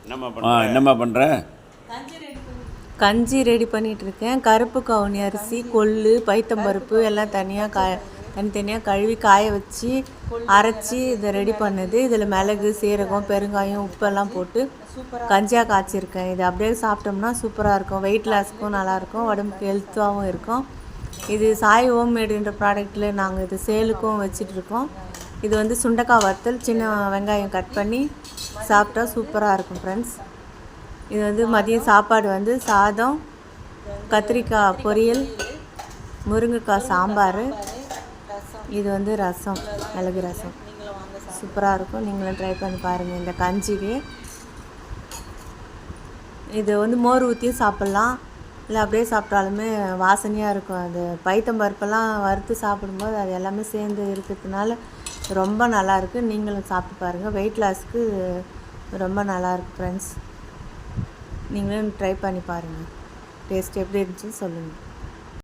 என்னம்மா பண்ணுற? கஞ்சி ரெடி பண்ணிகிட்ருக்கேன். கருப்பு கவுனி அரிசி, கொள்ளு, பைத்தம்பருப்பு எல்லாம் தனித்தனியாக கழுவி காய வச்சு அரைச்சி இதை ரெடி பண்ணுது. இதில் மிளகு, சீரகம், பெருங்காயம், உப்பெல்லாம் போட்டு கஞ்சியாக காய்ச்சிருக்கேன். இது அப்படியே சாப்பிட்டோம்னா சூப்பராக இருக்கும். வெயிட் லாஸ்க்கும் நல்லாயிருக்கும், உடம்புக்கு ஹெல்த்தாகவும் இருக்கும். இது சாய் ஹோம்மேடுன்ற ப்ராடக்ட்டில் நாங்கள் இது சேலுக்கும் வச்சிட்ருக்கோம். இது வந்து சுண்டக்காய் வத்தல், சின்ன வெங்காயம் கட் பண்ணி சாப்பிட்டா சூப்பராக இருக்கும் ஃப்ரெண்ட்ஸ். இது வந்து மதியம் சாப்பாடு வந்து சாதம், கத்திரிக்காய் பொரியல், முருங்கைக்காய் சாம்பார், இது வந்து ரசம், மிளகு ரசம். சூப்பராக இருக்கும். நீங்களும் ட்ரை பண்ணி பாருங்கள் இந்த கஞ்சிக்கு. இது வந்து மோர் ஊற்றியும் சாப்பிட்லாம், இல்லை அப்படியே சாப்பிட்டாலுமே வாசனையாக இருக்கும். அது பைத்தம்பருப்பெல்லாம் வறுத்து சாப்பிடும்போது அது எல்லாமே சேர்ந்து இருக்கிறதுனால ரொம்ப நல்லாயிருக்கு. நீங்களும் சாப்பிட்டு பாருங்கள். வெயிட் லாஸ்க்கு ரொம்ப நல்லாயிருக்கு ஃப்ரெண்ட்ஸ். நீங்களும் ட்ரை பண்ணி பாருங்கள். டேஸ்ட் எப்படி இருந்துச்சுன்னு சொல்லுங்கள்.